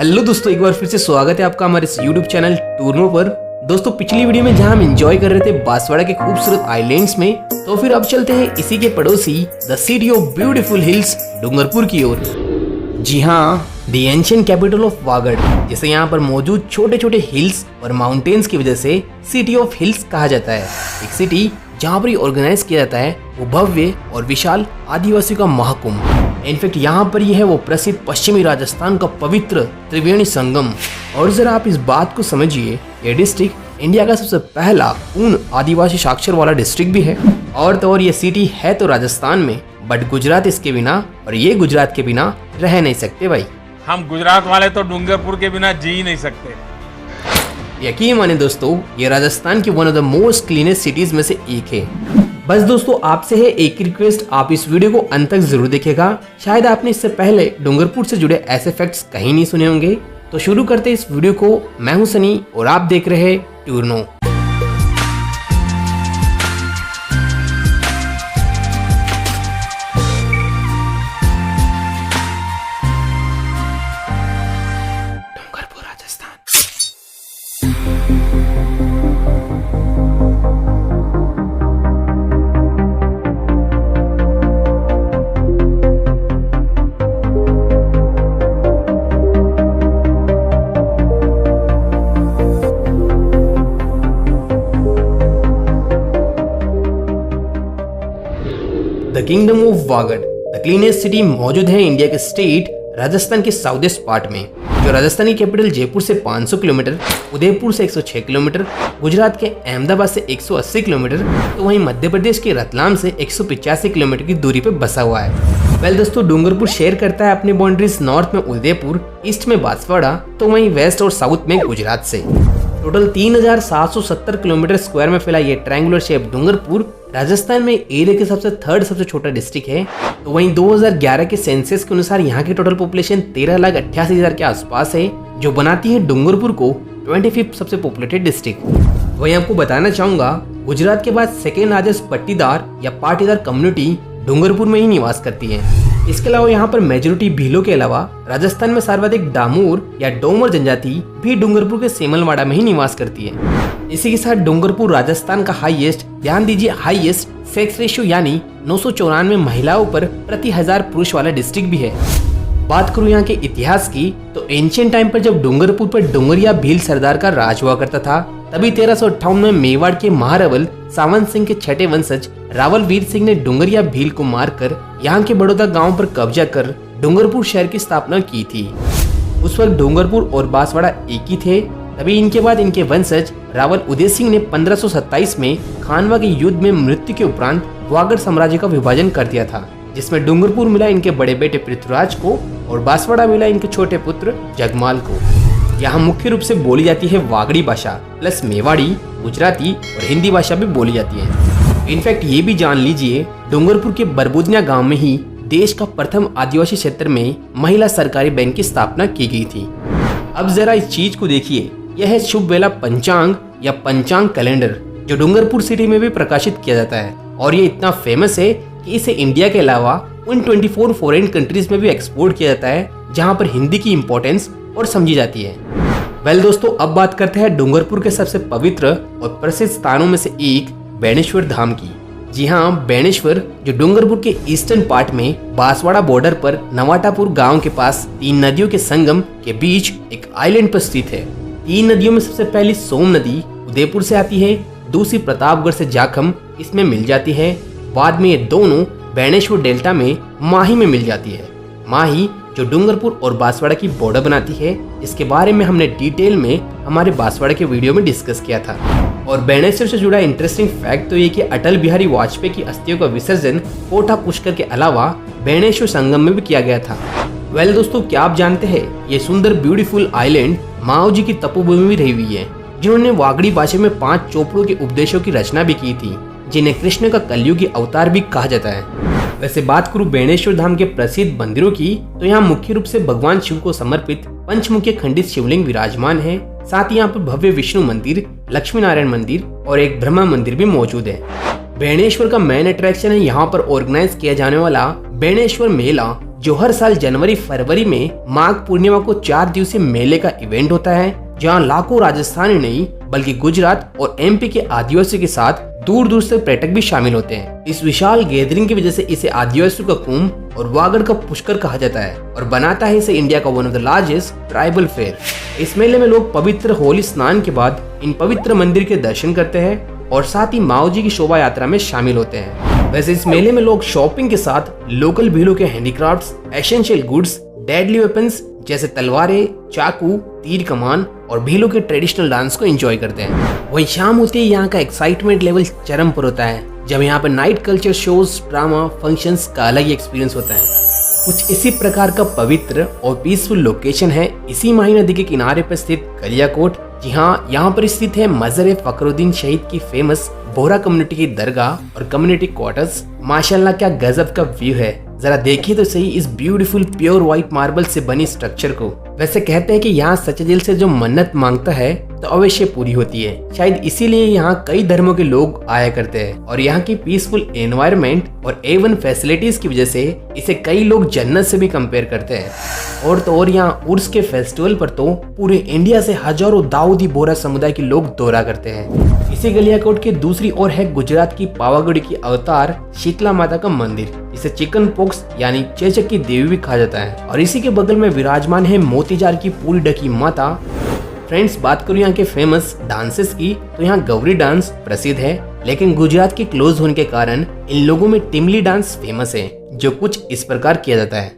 Hello दोस्तों, एक बार फिर से स्वागत है आपका हमारे इस YouTube चैनल टूरनो पर। दोस्तों पिछली वीडियो में जहां हम एंजॉय कर रहे थे बांसवाड़ा के खूबसूरत आइलैंड्स में, तो फिर अब चलते हैं इसी के पड़ोसी the city of beautiful hills Dungarpur की ओर। जी हाँ, the ancient capital of Vagad, जिसे यहाँ पर मौजूद छोटे छोटे हिल्स और माउंटेन्स की वजह से सिटी ऑफ हिल्स कहा जाता है। एक सिटी जहाँ पर ऑर्गेनाइज किया जाता है वो भव्य और विशाल आदिवासियों का महाकुंभ। इनफैक्ट यहाँ पर यह है वो प्रसिद्ध पश्चिमी राजस्थान का पवित्र त्रिवेणी संगम। और जरा आप इस बात को समझिए, ये डिस्ट्रिक्ट इंडिया का सबसे पहला पूर्ण आदिवासी साक्षर वाला डिस्ट्रिक्ट भी है। और तो और ये सिटी है तो राजस्थान में, बट गुजरात इसके बिना और ये गुजरात के बिना रह नहीं सकते भाई। हम गुजरात वाले तो डूंगरपुर के बिना जी ही नहीं सकते। यकीन माने दोस्तों, ये राजस्थान की one of the most cleanest cities में से एक है। बस दोस्तों आपसे है एक रिक्वेस्ट, आप इस वीडियो को अंत तक जरूर देखिएगा। शायद आपने इससे पहले डूंगरपुर से जुड़े ऐसे फैक्ट्स कहीं नहीं सुने होंगे। तो शुरू करते इस वीडियो को। मैं हूं सनी और आप देख रहे हैं टूरनो। Dungarpur Rajasthan. The kingdom of Vagad, the cleanest city, मौजूद है इंडिया के स्टेट राजस्थान के साउथ ईस्ट पार्ट में, जो राजस्थानी कैपिटल जयपुर से 500 किलोमीटर, उदयपुर से 106 किलोमीटर, गुजरात के अहमदाबाद से 180 किलोमीटर, तो वहीं मध्य प्रदेश के रतलाम से 185 किलोमीटर की दूरी पर बसा हुआ है। वेल दोस्तों, डूंगरपुर शेयर करता है अपनी बाउंड्रीज नॉर्थ में उदयपुर, ईस्ट में बांसवाड़ा, तो वहीं वेस्ट और साउथ में गुजरात से। टोटल 3770 किलोमीटर स्क्वायर में फैला ये ट्रायंगुलर शेप डूंगरपुर राजस्थान में एरिया के थर्ड सबसे छोटा डिस्ट्रिक्ट है। तो वहीं 2011 के सेंसस के अनुसार यहाँ की टोटल पॉपुलेशन 13,88,000 के आसपास है, जो बनाती है डूंगरपुर को 25th सबसे पॉपुलेटेड डिस्ट्रिक्ट। वहीं आपको बताना चाहूंगा, गुजरात के बाद सेकेंड लार्जेस्ट पट्टीदार या पाटीदार कम्युनिटी डूंगरपुर में ही निवास करती है। इसके अलावा यहाँ पर मेजोरिटी भीलों के अलावा राजस्थान में सर्वाधिक डामोर या डोमर जनजाति भी डूंगरपुर के सेमलवाड़ा में ही निवास करती है। इसी के साथ डूंगरपुर राजस्थान का हाईएस्ट, ध्यान दीजिए हाईएस्ट सेक्स रेशियो यानी 994 महिलाओं पर प्रति 1000 पुरुष वाला डिस्ट्रिक्ट भी है। बात करूं यहाँ के इतिहास की, तो एंशिएंट टाइम पर जब डूंगरपुर पर डोंगरिया भील सरदार का राज हुआ करता था, तभी 1358 में मेवाड़ के महारावल सावंत सिंह के छठे वंशज रावल वीर सिंह ने डूंगरिया भील को मारकर यहाँ के बड़ौदा गांव पर कब्जा कर डूंगरपुर शहर की स्थापना की थी। उस वक्त डूंगरपुर और बांसवाड़ा एक ही थे। तभी इनके बाद इनके वंशज रावल उदय सिंह ने 1527 में खानवा के युद्ध में मृत्यु के उपरांत वागड़ साम्राज्य का विभाजन कर दिया था, जिसमें डूंगरपुर मिला इनके बड़े बेटे पृथ्वीराज को और बांसवाड़ा मिला इनके छोटे पुत्र जगमाल को। यहाँ मुख्य रूप से बोली जाती है वागड़ी भाषा प्लस मेवाड़ी, गुजराती और हिंदी भाषा भी बोली जाती है। इनफैक्ट ये भी जान लीजिए, डूंगरपुर के बरबुदनिया गांव में ही देश का प्रथम आदिवासी क्षेत्र में महिला सरकारी बैंक की स्थापना की गई थी। अब जरा इस चीज को देखिए, यह है शुभ वेला पंचांग या पंचांग कैलेंडर, जो डूंगरपुर सिटी में भी प्रकाशित किया जाता है। और ये इतना फेमस है कि इसे इंडिया के अलावा उन 24 फॉरेन कंट्रीज में भी एक्सपोर्ट किया जाता है, जहाँ पर हिंदी की इम्पोर्टेंस और समझी जाती है। वेल दोस्तों, अब बात करते हैं डूंगरपुर के सबसे पवित्र और प्रसिद्ध स्थानों में से एक बेणेश्वर धाम की। जी हाँ, बेणेश्वर जो डूंगरपुर के ईस्टर्न पार्ट में बांसवाड़ा बॉर्डर पर नवाटापुर गांव के पास 3 नदियों के संगम के बीच एक आइलैंड पर स्थित है। 3 नदियों में सबसे पहली सोम नदी उदयपुर से आती है, दूसरी प्रतापगढ़ से जाखम इसमें मिल जाती है, बाद में ये दोनों बेणेश्वर डेल्टा में माही में मिल जाती है। माही जो डूंगरपुर और बांसवाड़ा की बॉर्डर बनाती है, इसके बारे में हमने डिटेल में हमारे बांसवाड़ा के वीडियो में डिस्कस किया था। और बेणेश्वर से जुड़ा इंटरेस्टिंग फैक्ट तो ये कि अटल बिहारी वाजपेयी की अस्थियों का विसर्जन कोटा पुष्कर के अलावा बेणेश्वर संगम में भी किया गया था। वेल दोस्तों, क्या आप जानते हैं ये सुंदर ब्यूटीफुल आइलैंड माओ जी की तपोभूमि भी रही हुई है, जिन्होंने वागड़ी भाषा में 5 चोपड़ों के उपदेशों की रचना भी की थी, जिन्हें कृष्ण का कलयुगी अवतार भी कहा जाता है। वैसे बात करूं बेणेश्वर धाम के प्रसिद्ध मंदिरों की, तो यहाँ मुख्य रूप से भगवान शिव को समर्पित पंचमुखी खंडित शिवलिंग विराजमान है। साथ ही यहाँ पर भव्य विष्णु मंदिर, लक्ष्मी नारायण मंदिर और एक ब्रह्मा मंदिर भी मौजूद है। बेणेश्वर का मेन अट्रैक्शन है यहाँ पर ऑर्गेनाइज किया जाने वाला बेणेश्वर मेला जो हर साल जनवरी फरवरी में माघ पूर्णिमा को 4 दिवसीय मेले का इवेंट होता है, जहां लाखों राजस्थानी नहीं बल्कि गुजरात और एमपी के आदिवासियों के साथ दूर दूर से पर्यटक भी शामिल होते हैं। इस विशाल गैदरिंग की वजह से इसे आदिवासियों का कुंभ और वागड़ का पुष्कर कहा जाता है और बनाता है इसे इंडिया का one of the largest tribal fair. इस मेले में लोग पवित्र होली स्नान के बाद इन पवित्र मंदिर के दर्शन करते हैं और साथ ही माओ जी की शोभा यात्रा में शामिल होते हैं। वैसे इस मेले में लोग शॉपिंग के साथ लोकल भीलों के handicrafts, essential goods, deadly weapons जैसे तलवारें, चाकू, तीर कमान और भीलों के ट्रेडिशनल डांस को एंजॉय करते हैं। वहीं शाम होते ही यहाँ का एक्साइटमेंट लेवल चरम पर होता है, जब यहाँ पर night culture shows, drama, functions का अलग ही एक्सपीरियंस होता है। कुछ इसी प्रकार का पवित्र और पीसफुल लोकेशन है इसी माही नदी के किनारे पर स्थित कलियाकोट। जी हाँ, यहाँ पर स्थित है मजर फखरुद्दीन शहीद की फेमस बोहरा कम्युनिटी की दरगाह और कम्युनिटी क्वार्टर्स। माशाल्लाह क्या गजब का व्यू है, जरा देखिए तो सही इस ब्यूटीफुल प्योर व्हाइट मार्बल से बनी स्ट्रक्चर को। वैसे कहते हैं कि यहाँ सच्चे दिल से जो मन्नत मांगता है तो अवश्य पूरी होती है। शायद इसीलिए यहाँ कई धर्मों के लोग आया करते हैं और यहाँ की पीसफुल एनवायरनमेंट और A1 फैसिलिटीज की वजह से इसे कई लोग जन्नत से भी कंपेयर करते हैं। और तो और यहाँ उर्स के फेस्टिवल पर तो पूरे इंडिया से हजारों दाऊदी बोहरा समुदाय के लोग दौरा करते हैं। इसी गलियाकोट की दूसरी ओर है गुजरात की पावागढ़ की अवतार शीतला माता का मंदिर, जिसे चिकन पॉक्स यानी चेचक की देवी भी कहा जाता है। और इसी के बगल में विराजमान है मोतीजार की पूरी ढकी माता। फ्रेंड्स, बात करूँ यहाँ के फेमस डांसेस की तो यहाँ गौरी डांस प्रसिद्ध है, लेकिन गुजरात के क्लोज होने के कारण इन लोगों में टिमली डांस फेमस है, जो कुछ इस प्रकार किया जाता है।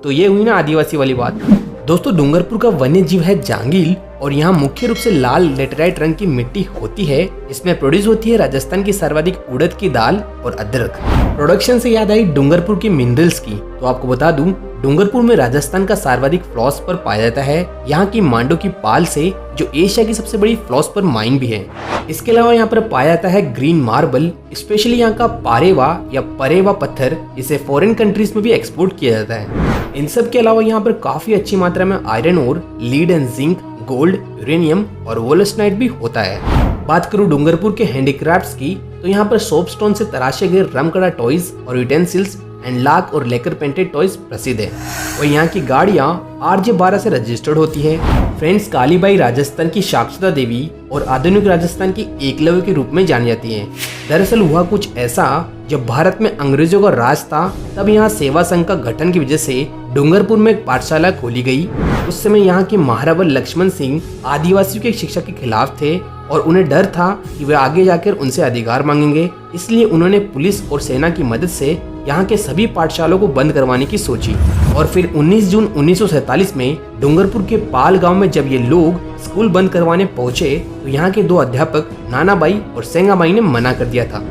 तो ये हुई ना आदिवासी वाली बात। दोस्तों, डूंगरपुर का वन्य जीव है जांगिल और यहाँ मुख्य रूप से लाल लेटेराइट रंग की मिट्टी होती है। इसमें प्रोड्यूस होती है राजस्थान की सर्वाधिक उड़द की दाल और अदरक। प्रोडक्शन से याद आई डूंगरपुर की मिनरल्स की, तो आपको बता दूं डूंगरपुर में राजस्थान का सर्वाधिक फ्लॉस्पर पाया जाता है। यहाँ की मांडो की पाल से जो एशिया की सबसे बड़ी फ्लॉस्पर माइन भी है। इसके अलावा यहाँ पर पाया जाता है ग्रीन मार्बल, स्पेशली यहाँ का पारेवा या परेवा पत्थर, इसे फॉरेन कंट्रीज में भी एक्सपोर्ट किया जाता है। इन सब के अलावा यहाँ पर काफी अच्छी मात्रा में आयरन और lead and zinc, gold, uranium और वोलस्टाइट भी होता है। बात करूँ डूंगरपुर के हैंडीक्राफ्ट्स की तो यहाँ पर सोप स्टोन से तराशे गए रमकड़ा टॉयज और यूटेंसिल्स एंड लाक और लेकर पेंटेड टॉयज प्रसिद्ध है। और यहाँ की गाड़ियाँ RJ12 से रजिस्टर्ड होती है। फ्रेंड्स, कालीबाई राजस्थान की शाक्षता देवी और आधुनिक राजस्थान की एकलव्य के रूप में जानी जाती है। दरअसल हुआ कुछ ऐसा, जब भारत में अंग्रेजों का राज था तब यहाँ सेवा संघ का गठन की वजह से डूंगरपुर में एक पाठशाला खोली गई। उस समय यहाँ के महारावर लक्ष्मण सिंह आदिवासियों की शिक्षा के खिलाफ थे और उन्हें डर था कि वे आगे जाकर उनसे अधिकार मांगेंगे, इसलिए उन्होंने पुलिस और सेना की मदद से यहाँ के सभी पाठशालों को बंद करवाने की सोची। और फिर 19 जून 1947 में डूंगरपुर के पाल गांव में जब ये लोग स्कूल बंद करवाने पहुंचे तो यहाँ के 2 अध्यापक नानाबाई और सेंगाबाई ने मना कर दिया था।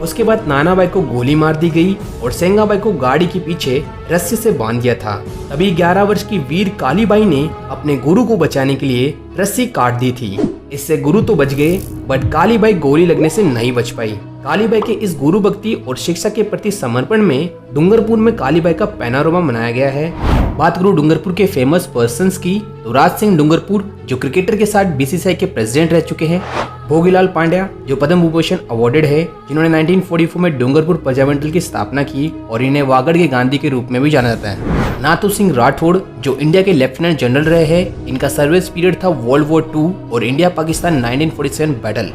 उसके बाद नानाबाई को गोली मार दी गई और सेंगाबाई को गाड़ी के पीछे रस्सी से बांध दिया था। तभी 11 वर्ष की वीर कालीबाई ने अपने गुरु को बचाने के लिए रस्सी काट दी थी। इससे गुरु तो बच गए, बट कालीबाई गोली लगने से नहीं बच पाई। कालीबाई के इस गुरु भक्ति और शिक्षा के प्रति समर्पण में डूंगरपुर में कालीबाई का पैनोरमा मनाया गया है। बात करूं डूंगरपुर के फेमस पर्सन्स की तो राज सिंह डूंगरपुर जो क्रिकेटर के साथ BCCI के प्रेसिडेंट रह चुके हैं, भोगीलाल पांड्या जो पद्म विभूषण अवार्डेड है, जिन्होंने 1944 में डूंगरपुर प्रजामंडल की स्थापना की और इन्हें वागड़ के गांधी के रूप में भी जाना जाता है। नाथू सिंह राठौड़ जो इंडिया के लेफ्टिनेंट जनरल रहे हैं, इनका सर्विस पीरियड था वर्ल्ड वॉर 2 और इंडिया पाकिस्तान 1947 बैटल।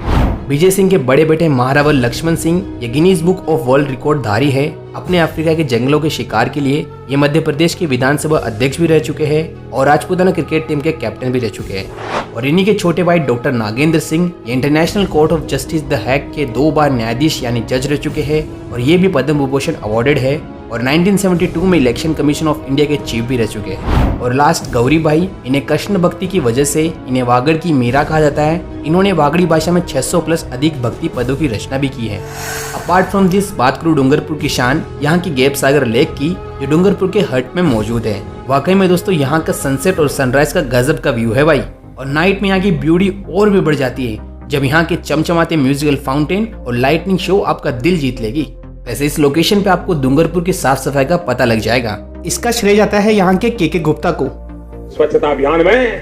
विजय सिंह के बड़े बेटे महारावर लक्ष्मण सिंह ये Guinness book of world record धारी है। अपने अफ्रीका के जंगलों के शिकार के लिए ये मध्य प्रदेश के विधानसभा अध्यक्ष भी रह चुके हैं और राजपूताना क्रिकेट टीम के कैप्टन भी रह चुके हैं। और इन्हीं के छोटे भाई डॉक्टर नागेंद्र सिंह ये international court of justice the Hague के 2 बार न्यायाधीश यानी जज रह चुके हैं और ये भी पद्म विभूषण अवार्डेड है। और 1972 में इलेक्शन कमीशन ऑफ इंडिया के चीफ भी रह चुके हैं। और लास्ट गौरी भाई, इन्हें कृष्ण भक्ति की वजह से इन्हें वागड़ की मीरा कहा जाता है। इन्होंने वागड़ी भाषा में 600 प्लस अधिक भक्ति पदों की रचना भी की है। अपार्ट फ्रॉम दिस, बात करूँ डूंगरपुर की शान, यहाँ की गैप सागर लेक की, जो डूंगरपुर के हट में मौजूद है। वाकई में दोस्तों यहाँ का सनसेट और सनराइज का गजब का व्यू है भाई। और नाइट में यहाँ की ब्यूटी और भी बढ़ जाती है जब यहाँ के चमचमाते म्यूजिकल फाउंटेन और लाइटनिंग शो आपका दिल जीत लेगी। वैसे इस लोकेशन पे आपको डूंगरपुर की साफ सफाई का पता लग जाएगा। इसका श्रेय जाता है यहाँ के के गुप्ता को। स्वच्छता अभियान में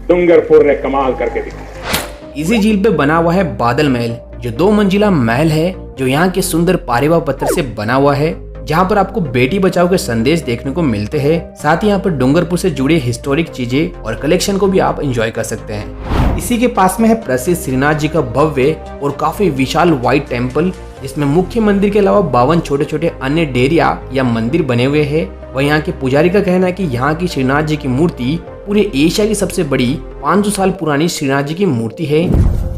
डूंगरपुर ने कमाल करके दिखाया। इसी झील पे बना हुआ है बादल महल, जो 2 मंजिला महल है, जो यहाँ के सुंदर पारेवा पत्थर से बना हुआ है, जहाँ पर आपको बेटी बचाओ के संदेश देखने को मिलते हैं। साथ ही यहाँ पर डूंगरपुर से जुड़ी हिस्टोरिक चीजें और कलेक्शन को भी आप एंजॉय कर सकते हैं। इसी के पास में है प्रसिद्ध श्रीनाथ जी का भव्य और काफी विशाल व्हाइट टेम्पल, जिसमें मुख्य मंदिर के अलावा 52 छोटे छोटे अन्य डेरिया या मंदिर बने हुए हैं। वह यहाँ के पुजारी का कहना है कि यहाँ की श्रीनाथ जी की मूर्ति पूरे एशिया की सबसे बड़ी 500 साल पुरानी श्रीनाथ जी की मूर्ति है।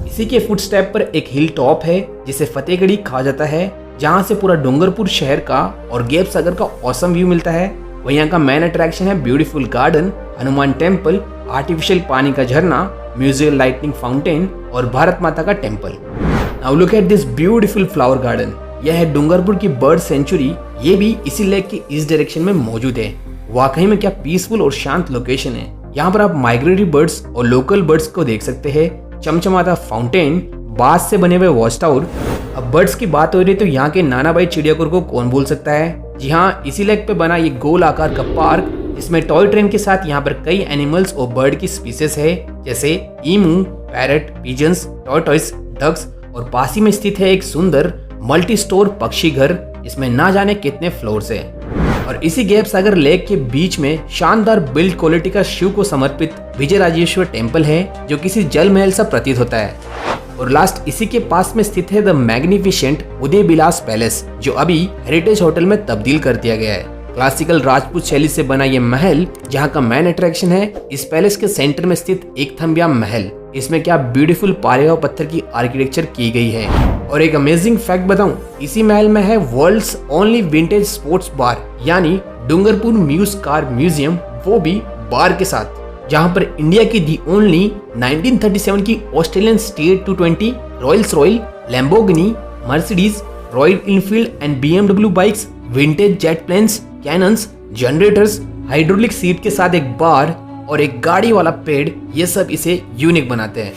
इसी के फुटस्टेप पर एक हिल टॉप है जिसे फतेहगढ़ी कहा जाता है, जहाँ से पूरा डूंगरपुर शहर का और गैप सागर का औसम व्यू मिलता है। वहीं यहाँ का मेन अट्रैक्शन है beautiful garden, Hanuman temple, artificial पानी का झरना, म्यूजिकल लाइटनिंग फाउंटेन और भारत माता का temple. Now look at this beautiful flower garden. यह है डूंगरपुर की बर्ड सेंचुरी, ये भी इसी लेक के इस डायरेक्शन में मौजूद है। वाकई में क्या पीसफुल और शांत लोकेशन है। यहाँ पर आप माइग्रेटरी बर्ड्स और लोकल बर्ड्स को देख सकते हैं, चमचमाता फाउंटेन, बांस से बने हुए वॉच टावर। अब बर्ड्स की बात हो रही है तो यहाँ के नाना भाई चिड़ियाघर को कौन भूल सकता है। जी हाँ, इसी लेक पे बना ये गोल आकार का पार्क, इसमें टॉय ट्रेन के साथ यहाँ पर कई एनिमल्स और बर्ड की स्पीसीज है, जैसे ईमू, पैरट, पिजन्स, टॉर्टॉइस, डक्स, और पास ही में स्थित है एक सुंदर मल्टी स्टोर पक्षी घर, इसमें ना जाने कितने फ्लोर्स है। और इसी गैप सागर लेक के बीच में शानदार बिल्ड क्वालिटी का शिव को समर्पित विजयराजेश्वर टेम्पल है, जो किसी जल महल सा प्रतीत होता है। और लास्ट इसी के पास में स्थित है the magnificent Uday Vilas palace, जो अभी हेरिटेज होटल में तब्दील कर दिया गया है। क्लासिकल राजपूत शैली से बना ये महल, जहाँ का मेन अट्रैक्शन है इस पैलेस के सेंटर में स्थित एक थम्बिया महल। इसमें क्या ब्यूटीफुल पारेवा पत्थर की आर्किटेक्चर की गई है। और एक अमेजिंग फैक्ट बताऊं, इसी महल में है world's only vintage sports bar, यानी डूंगरपुर म्यूज कार म्यूजियम, वो भी बार के साथ, जहां पर इंडिया की दी ओनली 1937 की Australian state 220 royals royal, Lamborghini, Mercedes, Royal Enfield and BMW bikes, vintage jet planes, cannons, generators, hydraulic seat के साथ एक बार और एक गाड़ी वाला पेड़, ये सब इसे यूनिक बनाते हैं।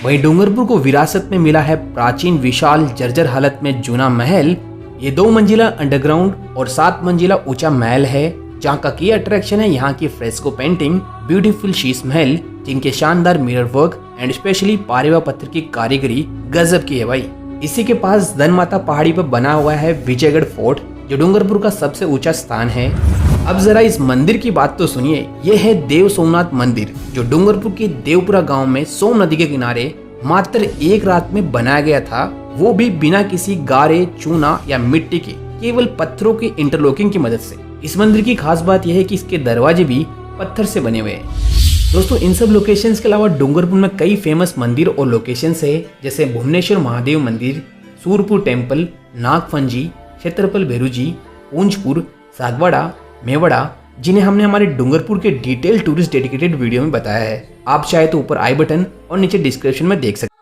वहीं डूंगरपुर को विरासत में मिला है प्राचीन विशाल जर्जर हालत में जूना महल। ये 2 मंजिला अंडरग्राउंड और 7 मंजिला ऊंचा महल है, जहाँ का की अट्रैक्शन है यहाँ की fresco painting, beautiful Sheesh Mahal, जिनके शानदार मिरर वर्क एंड स्पेशली पारेवा पत्थर की कारीगरी गजब की है भाई। इसी के पास धनमाता पहाड़ी पर बना हुआ है विजयगढ़ फोर्ट, जो डूंगरपुर का सबसे ऊंचा स्थान है। अब जरा इस मंदिर की बात तो सुनिए। ये है देव सोमनाथ मंदिर, जो डूंगरपुर के देवपुरा गांव में सोम नदी के किनारे मात्र एक रात में बनाया गया था, वो भी बिना किसी गारे, चूना या मिट्टी के, केवल पत्थरों की इंटरलॉकिंग की मदद से। इस मंदिर की खास बात यह है कि इसके दरवाजे भी पत्थर से बने हुए हैं। दोस्तों, इन सब लोकेशंस के अलावा डूंगरपुर में कई फेमस मंदिर और लोकेशंस है, जैसे भुवनेश्वर महादेव मंदिर, सूरपुर टेम्पल, नागफंजी, क्षेत्रपल भेरूजी, पूंजपुर, सागवाड़ा, मेवाड़ा, जिन्हें हमने हमारे डूंगरपुर के डिटेल टूरिस्ट डेडिकेटेड वीडियो में बताया है। आप चाहे तो ऊपर आई बटन और नीचे डिस्क्रिप्शन में देख सकते हैं।